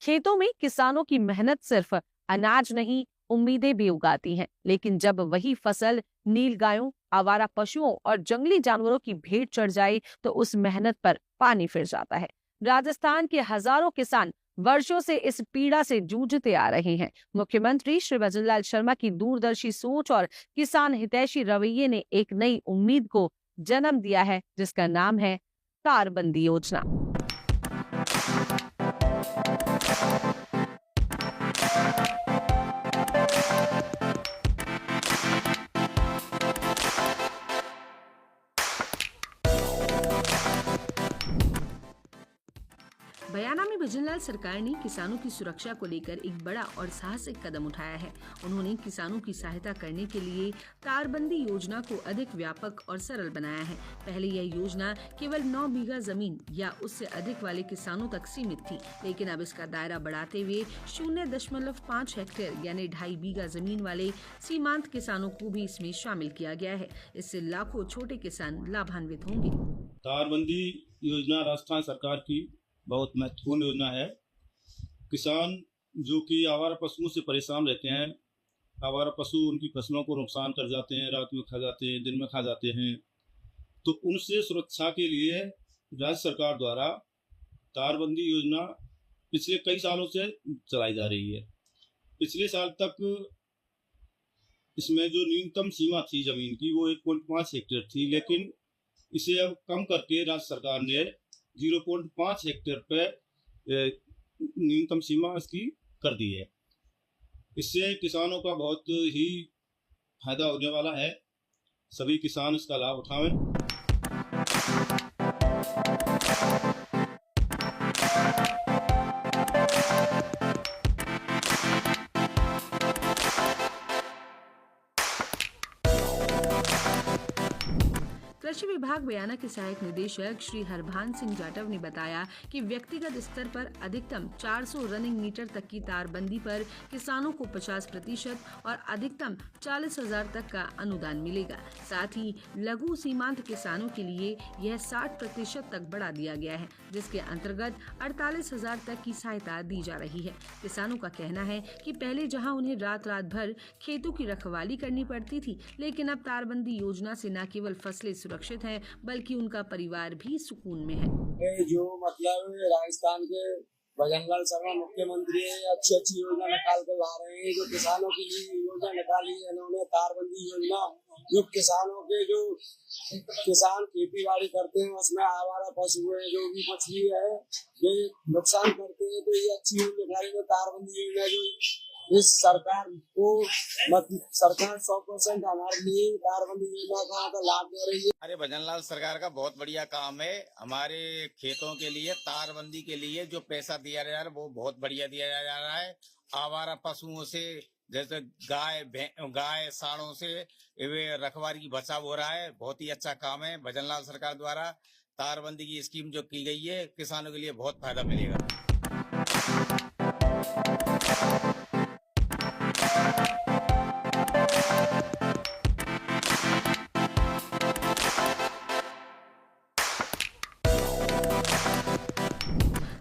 खेतों में किसानों की मेहनत सिर्फ अनाज नहीं, उम्मीदें भी उगाती हैं। लेकिन जब वही फसल नीलगायों, आवारा पशुओं और जंगली जानवरों की भेंट चढ़ जाए तो उस मेहनत पर पानी फिर जाता है। राजस्थान के हजारों किसान वर्षों से इस पीड़ा से जूझते आ रहे हैं। मुख्यमंत्री श्री भजनलाल शर्मा की दूरदर्शी सोच और किसान हितैषी रवैये ने एक नई उम्मीद को जन्म दिया है, जिसका नाम है तारबंदी योजना। बयाना में भजनलाल सरकार ने किसानों की सुरक्षा को लेकर एक बड़ा और साहसिक कदम उठाया है। उन्होंने किसानों की सहायता करने के लिए तारबंदी योजना को अधिक व्यापक और सरल बनाया है। पहले यह योजना केवल 9 बीघा जमीन या उससे अधिक वाले किसानों तक सीमित थी, लेकिन अब इसका दायरा बढ़ाते हुए 0.5 हेक्टेयर यानी 2.5 बीघा जमीन वाले सीमांत किसानों को भी इसमें शामिल किया गया है। इससे लाखों छोटे किसान लाभान्वित होंगे। तारबंदी योजना राजस्थान सरकार की बहुत महत्वपूर्ण योजना है। किसान जो कि आवारा पशुओं से परेशान रहते हैं, आवारा पशु उनकी फसलों को नुकसान कर जाते हैं, रात में खा जाते हैं, दिन में खा जाते हैं, तो उनसे सुरक्षा के लिए राज्य सरकार द्वारा तारबंदी योजना पिछले कई सालों से चलाई जा रही है। पिछले साल तक इसमें जो न्यूनतम सीमा थी जमीन की वो 1.5 हेक्टेयर थी, लेकिन इसे अब कम करके राज्य सरकार ने 0.5 हेक्टेयर पे न्यूनतम सीमा इसकी कर दी है। इससे किसानों का बहुत ही फायदा होने वाला है। सभी किसान इसका लाभ उठाएं। कृषि विभाग बयाना के सहायक निदेशक श्री हरभान सिंह जाटव ने बताया कि व्यक्तिगत स्तर पर अधिकतम 400 रनिंग मीटर तक की तारबंदी पर किसानों को 50% और अधिकतम 40,000 तक का अनुदान मिलेगा। साथ ही लघु सीमांत किसानों के लिए यह 60% तक बढ़ा दिया गया है, जिसके अंतर्गत 48,000 तक की सहायता दी जा रही है। किसानों का कहना है कि पहले जहां उन्हें रात रात भर खेतों की रखवाली करनी पड़ती थी, लेकिन अब तारबंदी योजना से न केवल फसलें सुरक्षित है बल्कि उनका परिवार भी सुकून में है। जो मतलब राजस्थान के भजनलाल शर्मा मुख्यमंत्री अच्छी अच्छी योजना निकाल कर ला रहे हैं। जो किसानों के लिए योजना निकाली है इन्होंने तारबंदी योजना, जो किसानों के जो किसान खेती बाड़ी करते हैं उसमें आवारा पशु है, जो भी मछली है, ये नुकसान करते हैं, तो ये अच्छी योजना निकाली है तारबंदी योजना। जो इस सरकार को सरकार 100% हमारे लिए तारबंदी योजना का लाभ दे रही है। अरे भजनलाल सरकार का बहुत बढ़िया काम है। हमारे खेतों के लिए तारबंदी के लिए जो पैसा दिया जा रहा है वो बहुत बढ़िया दिया जा रहा है। आवारा पशुओं से जैसे गाय साड़ों से वे रखवाली की बचाव हो रहा है। बहुत ही अच्छा काम है भजनलाल सरकार द्वारा। तारबंदी की स्कीम जो की गई है किसानों के लिए बहुत फायदा मिलेगा।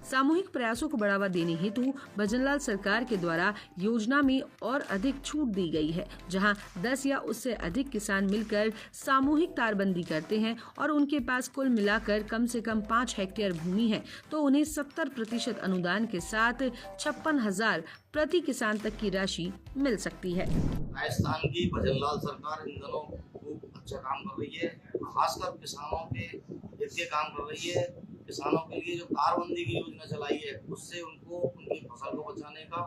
सामूहिक प्रयासों को बढ़ावा देने हेतु भजनलाल सरकार के द्वारा योजना में और अधिक छूट दी गई है। जहां 10 या उससे अधिक किसान मिलकर सामूहिक तारबंदी करते हैं और उनके पास कुल मिलाकर कम से कम 5 हेक्टेयर भूमि है, तो उन्हें 70% अनुदान के साथ 56,000 प्रति किसान तक की राशि मिल सकती है। राजस्थान की भजनलाल सरकार इन दिनों खूब अच्छा काम कर रही है, खासकर किसानों के हित के काम कर रही है। किसानों के लिए जो तारबंदी की योजना चलाई है उससे उनको उनकी फसल को बचाने का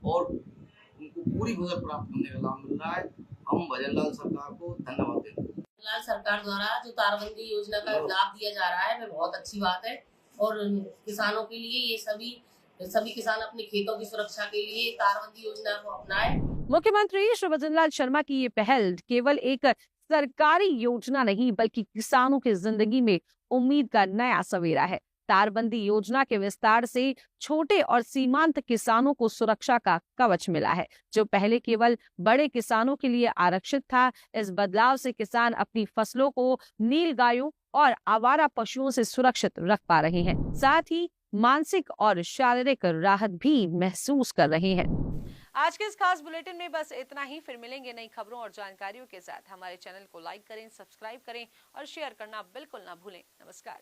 और उनको पूरी फसल प्राप्त करने का लाभ मिल रहा है। हम भजनलाल सरकार को धन्यवाद देते हैं। भजनलाल सरकार द्वारा जो तारबंदी योजना का लाभ दिया जा रहा है वह बहुत अच्छी बात है और किसानों के लिए ये सभी किसान अपने खेतों की सुरक्षा के लिए तारबंदी योजना को अपनाएं। मुख्यमंत्री श्री भजनलाल शर्मा की ये पहल केवल एक सरकारी योजना नहीं बल्कि किसानों की जिंदगी में उम्मीद का नया सवेरा है। तारबंदी योजना के विस्तार से छोटे और सीमांत किसानों को सुरक्षा का कवच मिला है, जो पहले केवल बड़े किसानों के लिए आरक्षित था। इस बदलाव से किसान अपनी फसलों को नीलगायों और आवारा पशुओं से सुरक्षित रख पा रहे हैं। साथ ही मानसिक और शारीरिक राहत भी महसूस कर रहे हैं। आज के इस खास बुलेटिन में बस इतना ही। फिर मिलेंगे नई खबरों और जानकारियों के साथ। हमारे चैनल को लाइक करें, सब्सक्राइब करें और शेयर करना बिल्कुल ना भूलें। नमस्कार।